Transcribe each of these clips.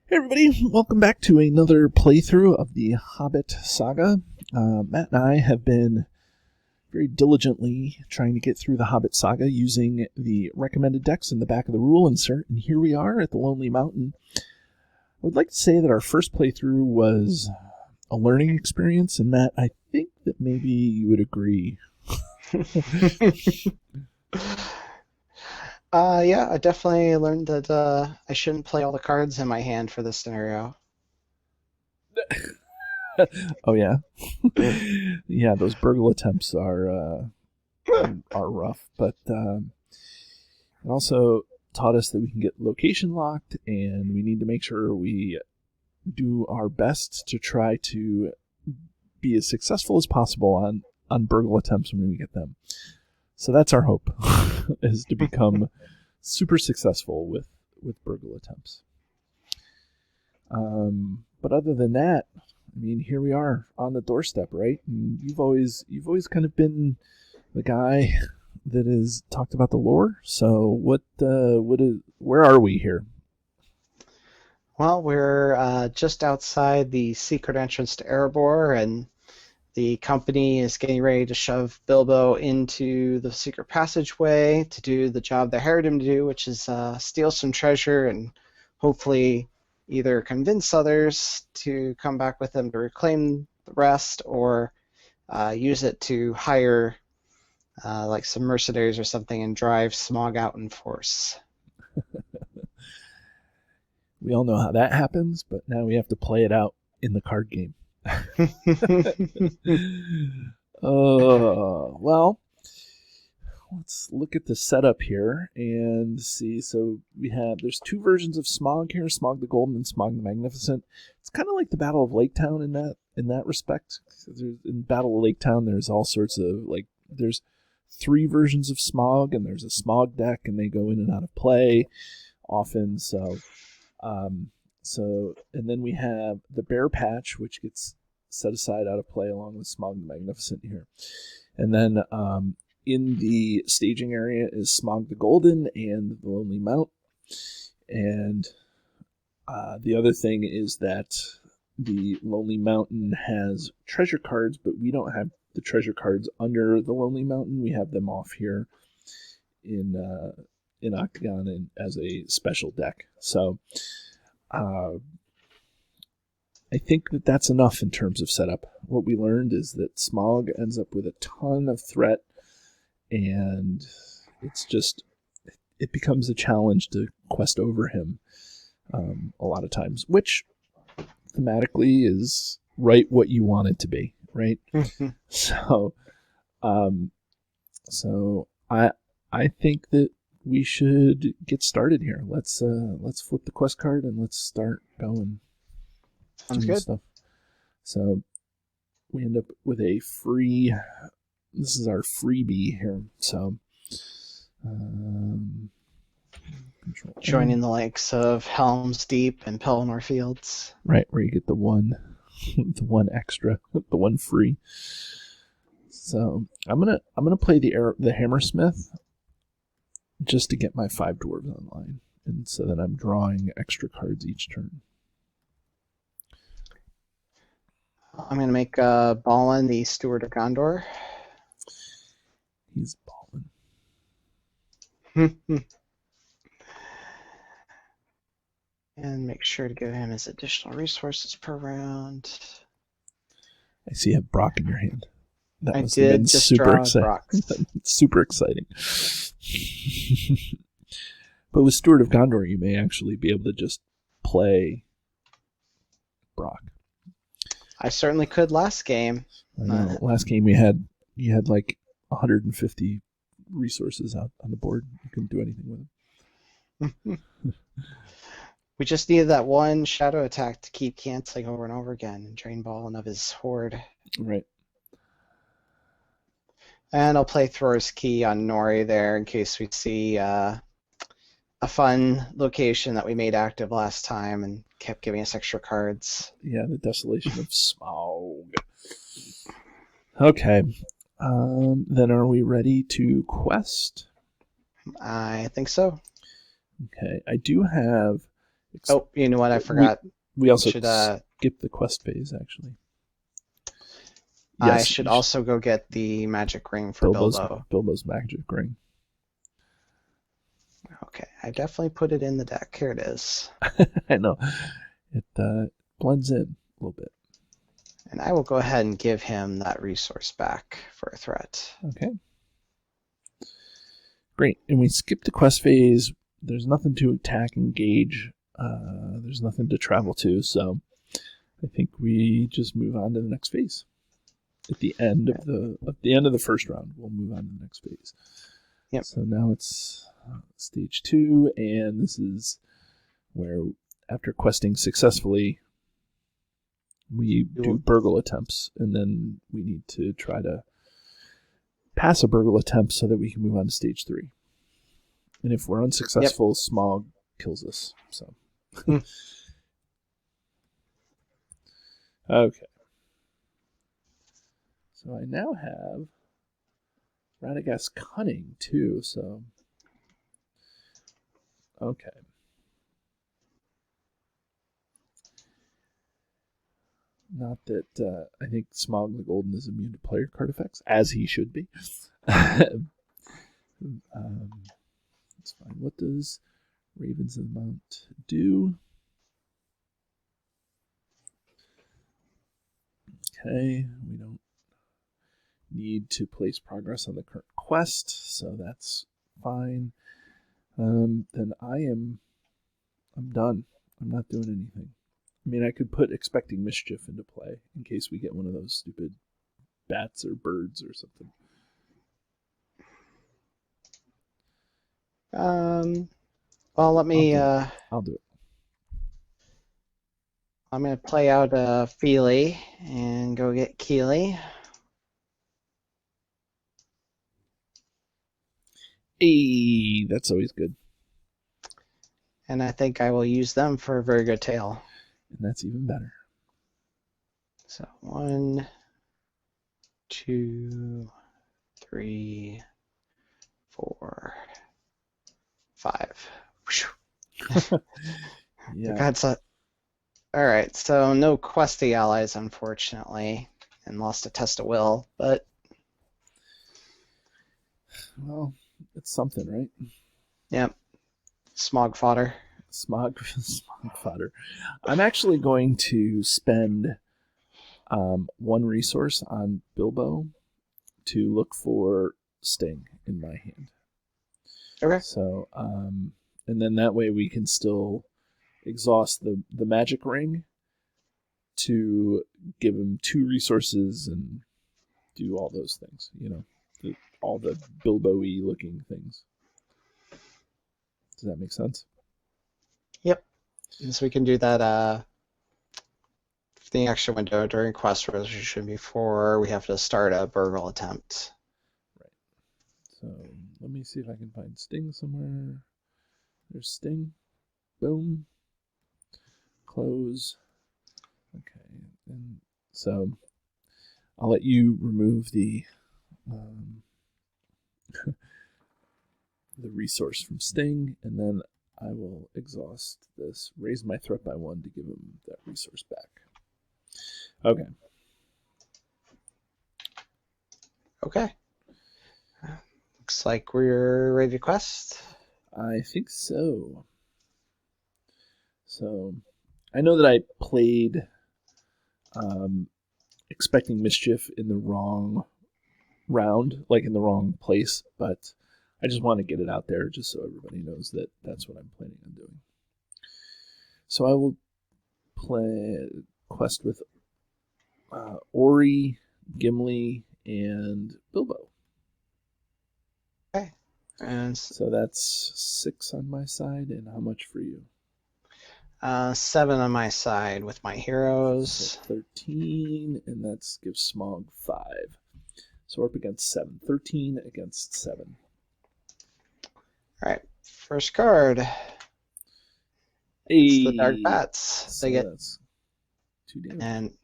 Hey everybody, welcome back to another playthrough of the Hobbit saga. Matt and I have been very diligently trying to get through the Hobbit saga using the recommended decks in the back of the rule insert, and here we are at the Lonely Mountain. I would like to say that our first playthrough was a learning experience, and Matt, I think that maybe you would agree. Yeah, I definitely learned that I shouldn't play all the cards in my hand for this scenario. Oh yeah? Yeah, those burgle attempts are rough, but it also taught us that we can get location locked, and we need to make sure we do our best to try to be as successful as possible on burgle attempts when we get them. So that's our hope, is to become super successful with burgle attempts. But other than that, I mean, here we are on the doorstep, right? And you've always kind of been the guy that has talked about the lore. So where are we here? Well, we're just outside the secret entrance to Erebor, and the company is getting ready to shove Bilbo into the secret passageway to do the job they hired him to do, which is steal some treasure and hopefully either convince others to come back with them to reclaim the rest, or use it to hire like some mercenaries or something and drive Smaug out in force. We all know how that happens, but now we have to play it out in the card game. Well, let's look at the setup here and see. So there's two versions of Smaug here: Smaug the Golden and Smaug the Magnificent. It's kind of like the Battle of Lake Town in that respect. In Battle of Lake Town, there's all sorts of there's three versions of Smaug, and there's a Smaug deck, and they go in and out of play often. And then we have the Bear Patch, which gets set aside out of play along with Smaug the Magnificent here. And then in the staging area is Smaug the Golden and the Lonely Mount. And the other thing is that the Lonely Mountain has treasure cards, but we don't have the treasure cards under the Lonely Mountain. We have them off here in Octagon and as a special deck. So I think that that's enough in terms of setup. What we learned is that Smaug ends up with a ton of threat, and it becomes a challenge to quest over him a lot of times, which thematically is right what you want it to be, right? So I think that we should get started here. Let's flip the quest card and let's start going. Sounds good. Stuff. So we end up with a free. This is our freebie here. So joining the likes of Helm's Deep and Pelennor Fields. Right, where you get the one extra, the one free. So I'm gonna play the Hammersmith just to get my 5 dwarves online, and so that I'm drawing extra cards each turn. I'm going to make Balin the Steward of Gondor. He's Balin. And make sure to give him his additional resources per round. I see you have Brock in your hand. That I did just super draw exciting. Brock. Super exciting. But with Steward of Gondor, you may actually be able to just play Brock. I certainly could last game. I know. Last game you had like 150 resources out on the board. You couldn't do anything with them. We just needed that one shadow attack to keep canceling over and over again and drain Balin of his horde. Right. And I'll play Thrower's Key on Nori there in case we see a fun location that we made active last time and kept giving us extra cards. Yeah, the Desolation of Smaug. Okay. Then are we ready to quest? I think so. Okay. I do have Oh, you know what? I We forgot. we also Should skip the quest phase actually. I Yes, should also go get the magic ring for Bilbo's Bilbo. Bilbo's magic ring. Okay, I definitely put it in the deck. Here it is. I know it blends in a little bit. And I will go ahead and give him that resource back for a threat. Okay. Great. And we skip the quest phase. There's nothing to attack, engage. There's nothing to travel to. So I think we just move on to the next phase. At the end of the first round, we'll move on to the next phase. Yep. So now it's stage 2, and this is where, after questing successfully, we do burgle attempts, and then we need to try to pass a burgle attempt so that we can move on to stage 3. And if we're unsuccessful, Smaug kills us. So, okay. So I now have Radagast's Cunning too. So, okay. Not that I think Smaug the Golden is immune to player card effects, as he should be. That's fine. What does Ravens of the Mount do? Okay, we don't need to place progress on the current quest, so that's fine. Then I'm done. I'm not doing anything. I mean, I could put Expecting Mischief into play in case we get one of those stupid bats or birds or something. Well, let me. I'll do it. I'm going to play out Feely and go get Keely. Hey, that's always good. And I think I will use them for a very good tail. And that's even better. So 1, 2, 3, 4, 5. Yeah. That's a... All right, so no questy allies, unfortunately, and lost a test of will, but... Well, it's something, right? Yep. Smaug fodder. Smaug fodder. I'm actually going to spend 1 resource on Bilbo to look for Sting in my hand. Okay. So, and then that way we can still exhaust the magic ring to give him 2 resources and do all those things, all the Bilbo-y looking things. Does that make sense? Yep. And so we can do that the extra window during quest resolution before we have to start a burgle attempt. Right. So let me see if I can find Sting somewhere. There's Sting. Boom. Close. Okay. And so I'll let you remove the the resource from Sting, and then I will exhaust this, raise my threat by 1 to give him that resource back. Okay. Okay. Looks like we're ready to quest. I think so. So, I know that I played Expecting Mischief in the wrong round, like in the wrong place, but I just want to get it out there just so everybody knows that that's what I'm planning on doing. So I will play quest with Ori, Gimli, and Bilbo. Okay. And so that's 6 on my side, and how much for you? 7 on my side with my heroes. So 13, and that gives Smaug 5. So we're up against 7. 13 against 7. All right. First card. Hey. It's the Dark Bats. So they get 2 damage. And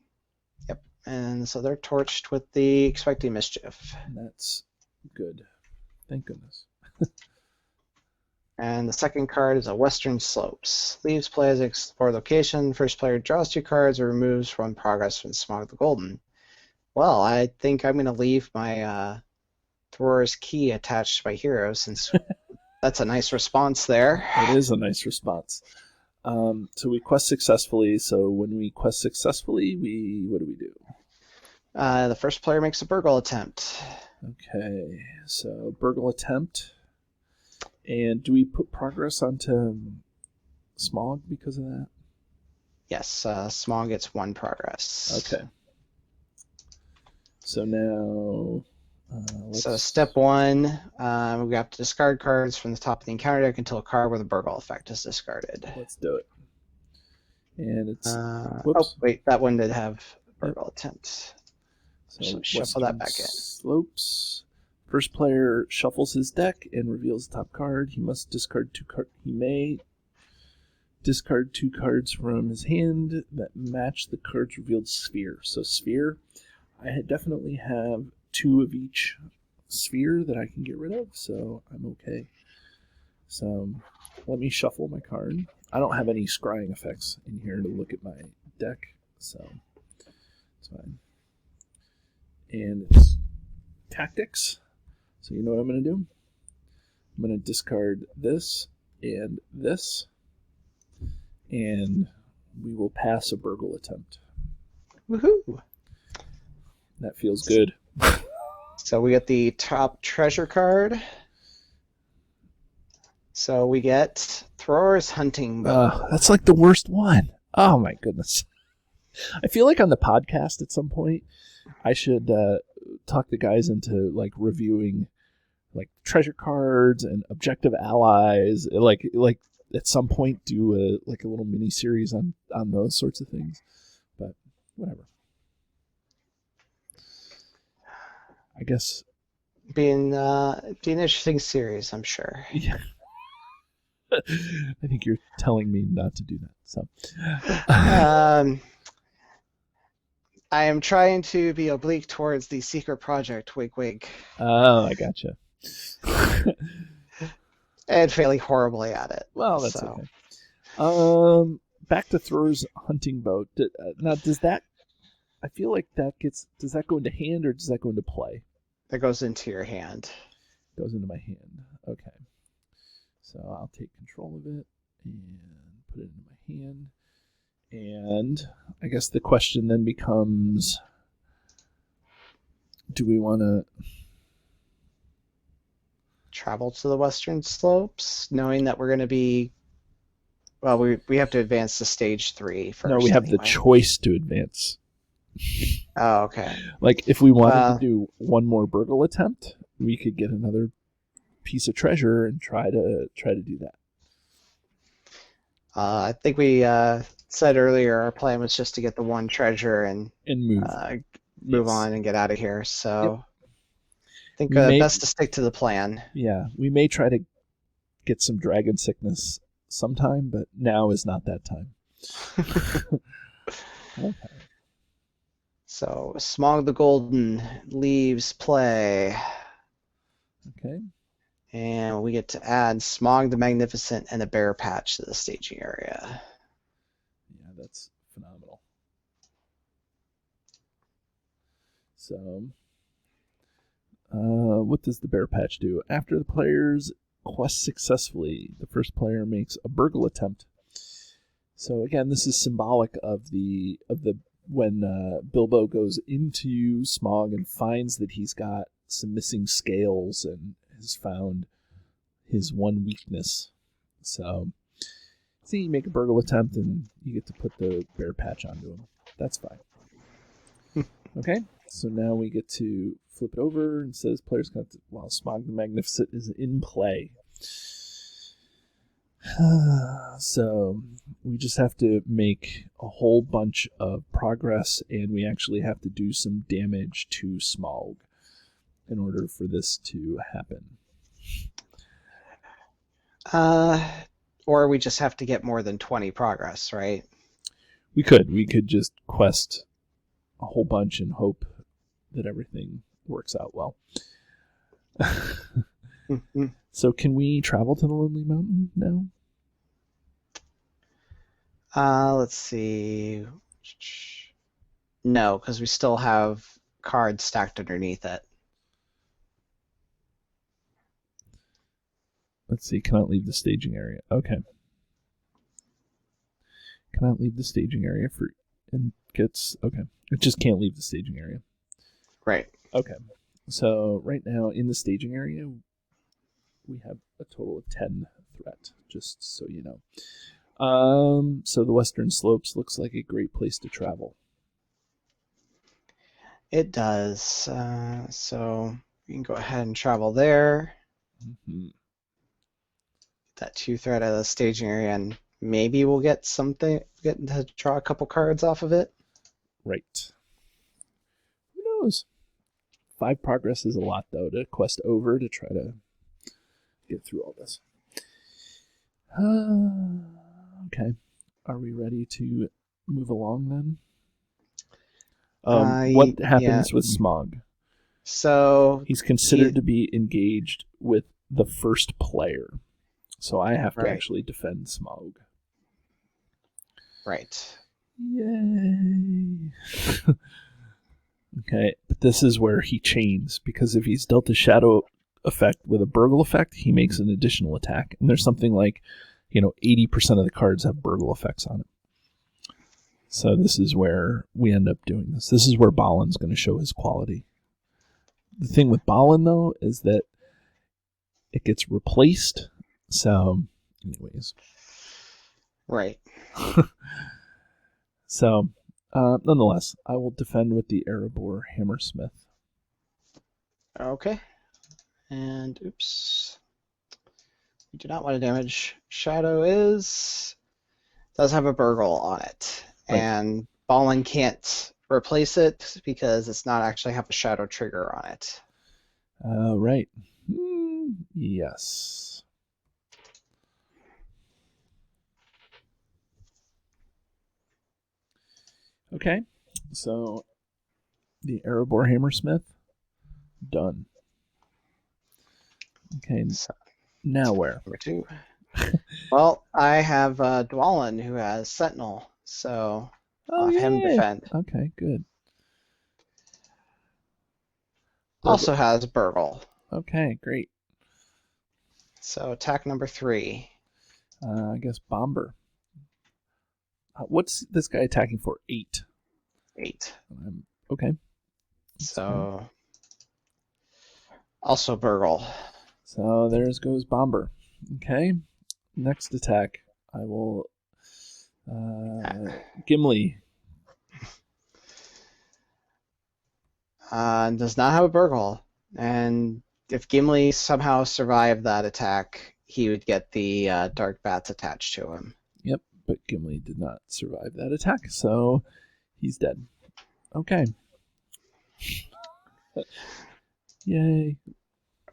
yep. And so they're torched with the Expecting Mischief. And that's good. Thank goodness. And the second card is a Western Slopes. Leaves play as explore location. First player draws 2 cards or removes 1 progress from Smaug the Golden. Well, I think I'm going to leave my Thrower's Key attached to my hero, since that's a nice response there. It is a nice response. So we quest successfully. So when we quest successfully, what do we do? The first player makes a burgle attempt. Okay, so burgle attempt. And do we put progress onto Smaug because of that? Yes, Smaug gets 1 progress. Okay. So now... So step 1, we have to discard cards from the top of the encounter deck until a card with a burgle effect is discarded. Let's do it. And it's... oh, wait, that one did have burgle attempt. So shuffle that back in. Slopes. First player shuffles his deck and reveals the top card. He must discard 2 cards. He may discard 2 cards from his hand that match the card's revealed sphere. So sphere, I definitely have 2 of each sphere that I can get rid of, so I'm okay. So let me shuffle my card. I don't have any scrying effects in here to look at my deck, so it's fine. And it's tactics. So you know what I'm going to do? I'm going to discard this, and we will pass a burgle attempt. Woohoo! That feels good. So we get the top treasure card. So we get Thrower's Hunting Bow. That's like the worst one. Oh my goodness. I feel like on the podcast at some point, I should talk the guys into like reviewing like treasure cards and objective allies. Like at some point do a little mini series on those sorts of things. But whatever. I guess be an interesting series, I'm sure. Yeah. I think you're telling me not to do that. So I am trying to be oblique towards the secret project, wink wink. Oh, I gotcha. And failing horribly at it. Well, that's okay. Back to Thrower's Hunting Bow. Now, does that... I feel like that gets... Does that go into hand or does that go into play? That goes into your hand. Goes into my hand. Okay. So I'll take control of it and put it into my hand. And I guess the question then becomes, do we want to... travel to the Western Slopes, knowing that we're going to be... Well, we have to advance to stage 3 first. No, we have the choice to advance. Oh, okay. Like, if we wanted to do one more burgle attempt, we could get another piece of treasure and try to do that. I think we said earlier our plan was just to get the one treasure and move on and get out of here. So I think best to stick to the plan. Yeah, we may try to get some dragon sickness sometime, but now is not that time. Okay. So Smaug the Golden leaves play. Okay. And we get to add Smaug the Magnificent and the Bear Patch to the staging area. Yeah, that's phenomenal. So, what does the Bear Patch do? After the players quest successfully, the first player makes a burgle attempt. So again, this is symbolic of the when Bilbo goes into Smaug and finds that he's got some missing scales and has found his one weakness. So, see, you make a burgle attempt and you get to put the bear patch onto him. That's fine. Okay, so now we get to flip it over and says players got to, while Smaug the Magnificent is in play. So we just have to make a whole bunch of progress, and we actually have to do some damage to Smaug in order for this to happen. Or we just have to get more than 20 progress, right? We could just quest a whole bunch and hope that everything works out well. So can we travel to the Lonely Mountain now? Let's see. No, because we still have cards stacked underneath it. Let's see. Cannot leave the staging area. Okay. Cannot leave the staging area for and gets okay. It just can't leave the staging area. Right. Okay. So right now in the staging area, we have a total of 10 threat. Just so you know. So the Western Slopes looks like a great place to travel. It does. So we can go ahead and travel there. Mm-hmm. That 2 threat out of the staging area, and maybe we'll get to draw a couple cards off of it. Right. Who knows? 5 progress is a lot, though, to quest over to try to get through all this. Okay. Are we ready to move along then? What happens with Smaug? So he's considered to be engaged with the first player. So I have to actually defend Smaug. Right. Yay. Okay, but this is where he chains, because if he's dealt a shadow effect with a burgle effect, he makes an additional attack. And there's something like, 80% of the cards have burgle effects on it. So this is where we end up doing this. This is where Balin's going to show his quality. The thing with Balin, though, is that it gets replaced. So, anyways. Right. So, nonetheless, I will defend with the Erebor Hammersmith. Okay. And, oops. We do not want to damage. Shadow does have a burgle on it. Right. And Balin can't replace it because it's not actually have a shadow trigger on it. Right. Yes. Okay. So the Erebor Hammersmith, done. Okay. So, now where? Number 2. Well, I have Dwalin, who has Sentinel, so I'll have him defend. Okay, good. Also has Burgle. Okay, great. So attack number 3. I guess Bomber. What's this guy attacking for? 8. 8. Okay. So okay. Also Burgle. So there goes Bomber. Okay. Next attack, I will Gimli. Does not have a Burgle, and if Gimli somehow survived that attack, he would get the Dark Bats attached to him. Yep, but Gimli did not survive that attack, so he's dead. Okay. Yay.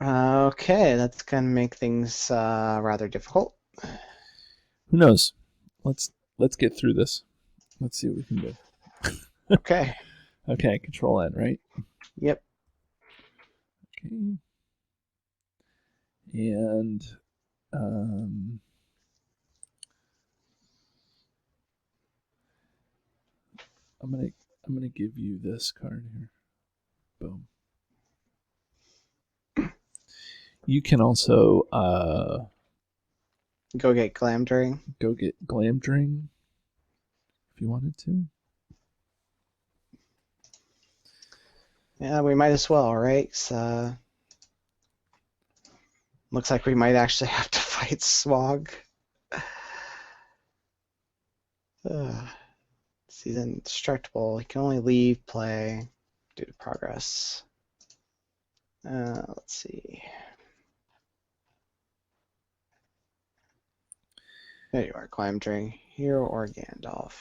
Okay, that's gonna make things rather difficult. Who knows? Let's get through this. Let's see what we can do. Okay. Okay, Control N, right? Yep. Okay. And I'm gonna give you this card here. Boom. You can also go get Glamdring. Go get Glamdring if you wanted to. Yeah, we might as well, right? So, looks like we might actually have to fight Smaug. He's indestructible. He can only leave play due to progress. Let's see. There you are, Glamdring. Hero or Gandalf.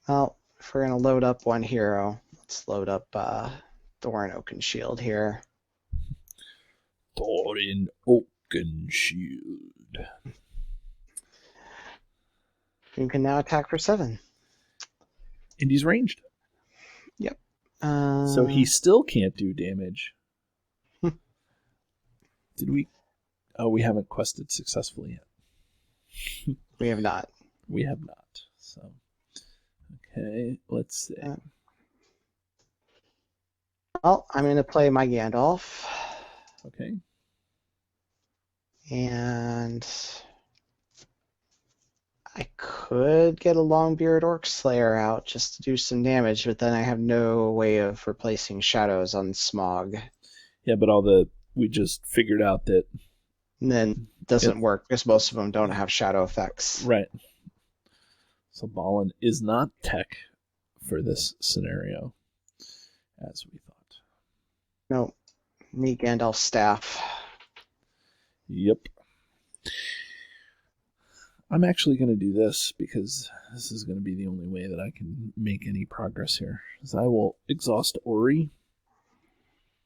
Well, if we're going to load up one hero, let's load up Thorin Oakenshield here. Thorin Oakenshield. You can now attack for 7. And he's ranged. Yep. So he still can't do damage. Did we? Oh, we haven't quested successfully yet. We have not. We have not. So, okay, let's see. Well, I'm going to play my Gandalf. Okay. And I could get a Longbeard Orc Slayer out just to do some damage, but then I have no way of replacing shadows on Smaug. Yeah, but we just figured out that. And then it doesn't work because most of them don't have shadow effects. Right. So Balin is not tech for this scenario, as we thought. No, need Gandalf's staff. Yep. I'm actually going to do this because this is going to be the only way that I can make any progress here. Is I will exhaust Ori.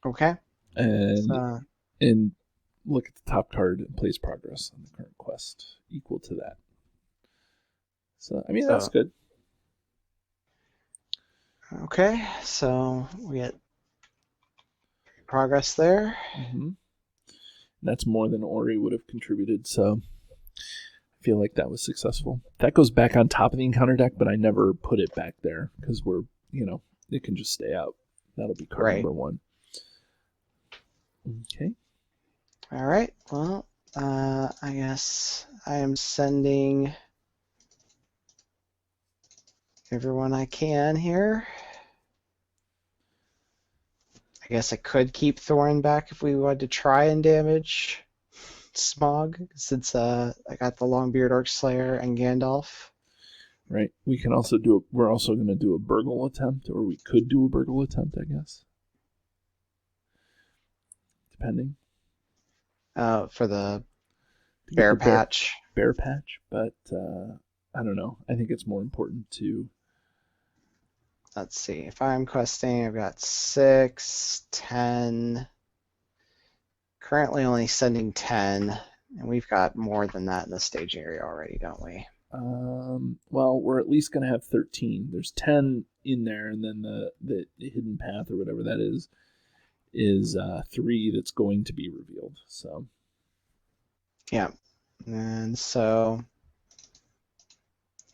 Okay. And look at the top card and place progress on the current quest equal to that. So, I mean, that's good. Okay, so we get progress there. Mm-hmm. That's more than Ori would have contributed, so I feel like that was successful. That goes back on top of the encounter deck, but I never put it back there because it can just stay out. That'll be card number 1. Okay. All right. Well, I guess I am sending everyone I can here. I guess I could keep Thorin back if we wanted to try and damage Smaug, since I got the Longbeard Orc Slayer and Gandalf. Right. We can also we're also going to do a burgle attempt, or we could do a burgle attempt, I guess. Depending. For the bear patch. Bear patch, but I don't know. I think it's more important to... Let's see. If I'm questing, I've got 6, 10. Currently only sending 10, and we've got more than that in the staging area already, don't we? Well, we're at least going to have 13. There's 10 in there, and then the hidden path or whatever that is 3 that's going to be revealed. So yeah, and so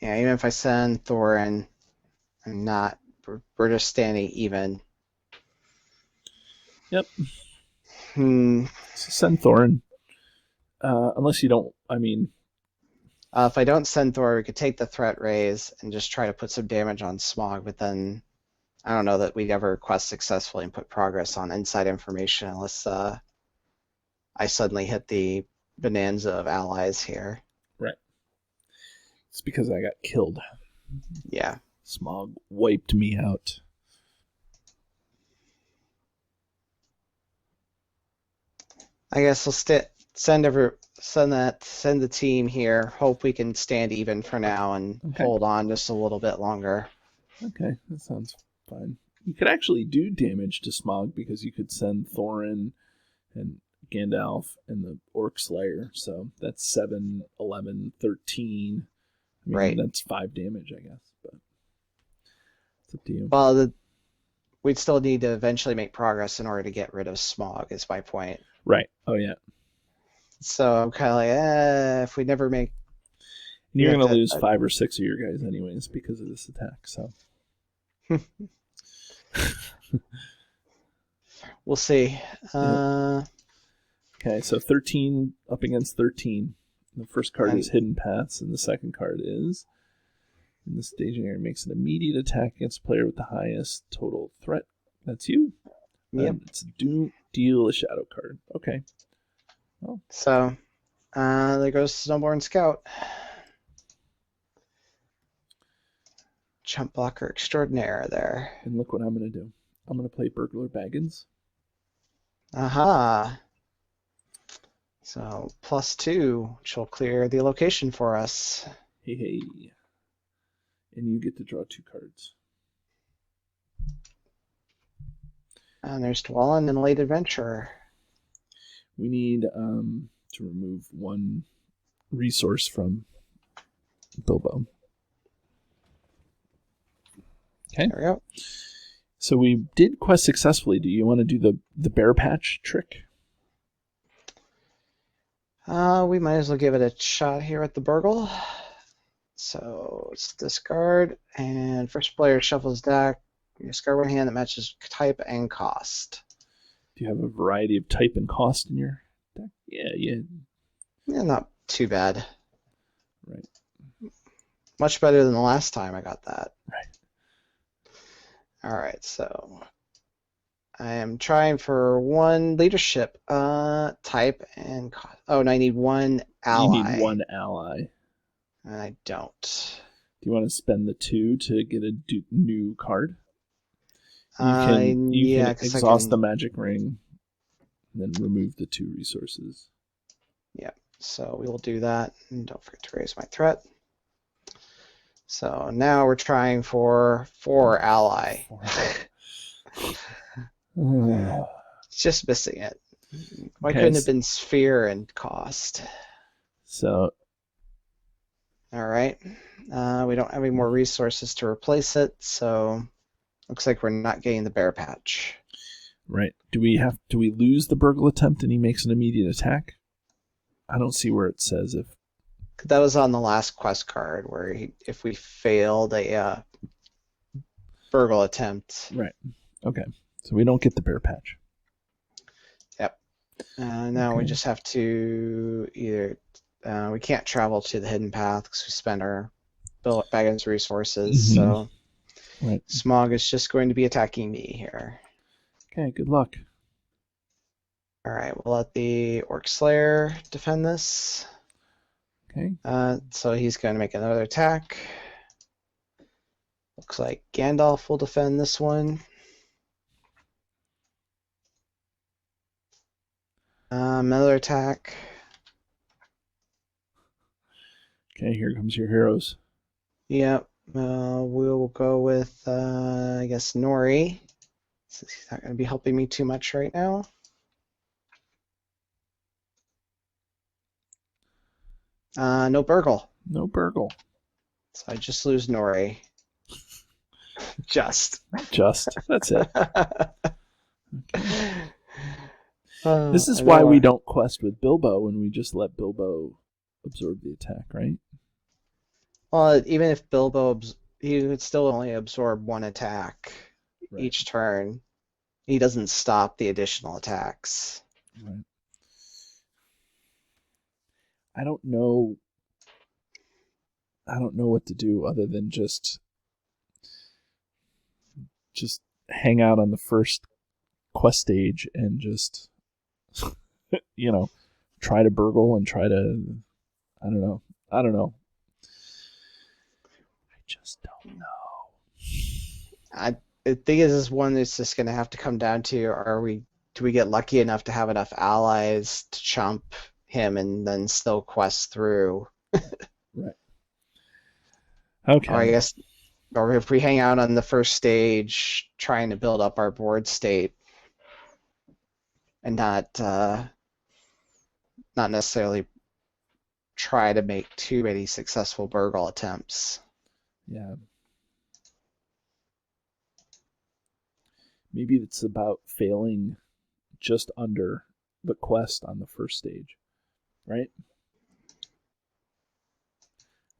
even if I send Thorin, we're just standing even. Yep. So send Thorin, unless you don't. I mean, if I don't send Thorin, we could take the threat raise and just try to put some damage on Smaug, but then I don't know that we'd ever quest successfully and put progress on inside information unless I suddenly hit the bonanza of allies here. Right. It's because I got killed. Yeah. Smaug wiped me out. I guess we'll send the team here. Hope we can stand even for now and hold on just a little bit longer. Okay, that sounds fine. You could actually do damage to Smaug because you could send Thorin and Gandalf and the Orc Slayer. So that's 7, 11, 13. I mean, that's 5 damage, I guess. But it's up to you. Well, we'd still need to eventually make progress in order to get rid of Smaug, is my point. Right. Oh, yeah. So I'm kind of like, if we never make... You're going to lose 5 or 6 of your guys anyways because of this attack, so... We'll see. Okay, so 13 up against 13. The first card is Hidden Paths, and the second card is... In the staging area, makes an immediate attack against the player with the highest total threat. That's you. Yep. It's deal a shadow card. Okay. Well. So, there goes Snowborn Scout. Jump blocker extraordinaire there. And look what I'm going to do. I'm going to play Burglar Baggins. Aha. So, +2, which will clear the location for us. Hey. And you get to draw 2 cards. And there's Dwallin and Late Adventurer. We need to remove 1 resource from Bilbo. Okay. There we go. So we did quest successfully. Do you want to do the bear patch trick? We might as well give it a shot here at the Burgle. So it's discard, and first player shuffles deck. You discard one hand that matches type and cost. Do you have a variety of type and cost in your deck? Yeah. Yeah, not too bad. Right. Much better than the last time I got that. Right. All right, so I am trying for one leadership type and cost. Oh, and I need one ally. You need one ally. And I don't. Do you want to spend the 2 to get a new card? You can exhaust the magic ring, and then remove the 2 resources. Yep. So we will do that, and don't forget to raise my threat. So now we're trying for 4 ally. Just missing it. Why couldn't it have been sphere and cost? So. All right. We don't have any more resources to replace it, so looks like we're not getting the bear patch. Right. Do we lose the burgle attempt and he makes an immediate attack? I don't see where it says if. That was on the last quest card where if we failed a burgle attempt. Right. Okay. So we don't get the bear patch. Yep. Now we just have to either we can't travel to the hidden path because we spend our baggage resources. So Smaug is just going to be attacking me here. Okay. Good luck. All right. We'll let the Orc Slayer defend this. Okay. So he's going to make another attack. Looks like Gandalf will defend this one. Another attack. Okay, here comes your heroes. Yep. We'll go with, I guess, Nori. Since he's not going to be helping me too much right now. No Burgle. No Burgle. So I just lose Nori. Just. That's it. Okay. This is why we don't quest with Bilbo and we just let Bilbo absorb the attack, right? Well, even if Bilbo, he would still only absorb one attack each turn. He doesn't stop the additional attacks. Right. I don't know what to do other than just hang out on the first quest stage and just try to burgle and try to I don't know. I just don't know. I think this is one that's just going to have to come down to do we get lucky enough to have enough allies to chump him and then still quest through? Right. Okay. Or if we hang out on the first stage trying to build up our board state and not necessarily try to make too many successful burgle attempts. Yeah. Maybe it's about failing just under the quest on the first stage, right?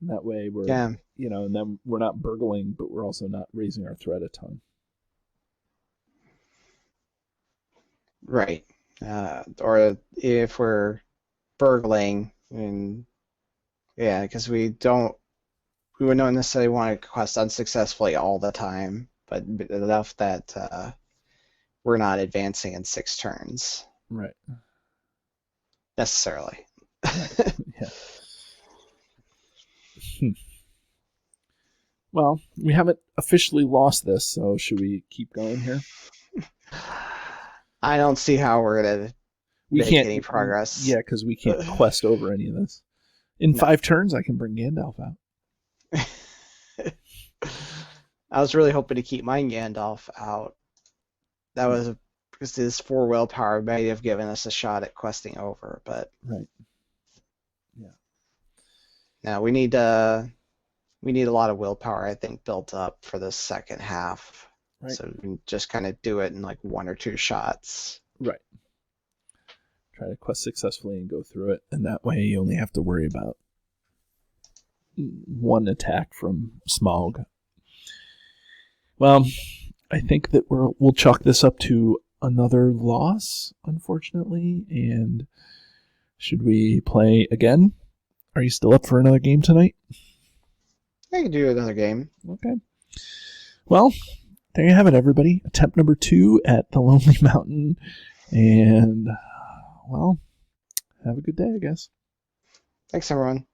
And that way we're, and then we're not burgling, but we're also not raising our threat a ton. Right. Or if we're burgling, because we don't necessarily want to quest unsuccessfully all the time, but enough that we're not advancing in 6 turns. Right. Necessarily. Right. Yeah. Well, we haven't officially lost this, so should we keep going here? I don't see how we're going to make any progress. Yeah, because we can't quest over any of this. In 5 turns, I can bring Gandalf out. I was really hoping to keep my Gandalf out. That was because his 4 willpower may have given us a shot at questing over, but right. Yeah. Now we need a lot of willpower, I think, built up for the second half. Right. So you can just kind of do it in like 1 or 2 shots. Right. Try to quest successfully and go through it, and that way you only have to worry about one attack from Smaug. Well, I think that we'll chalk this up to another loss, unfortunately. And should we play again? Are you still up for another game tonight? I can do another game. Okay. Well, there you have it, everybody. Attempt number 2 at the Lonely Mountain. And, well, have a good day, I guess. Thanks, everyone.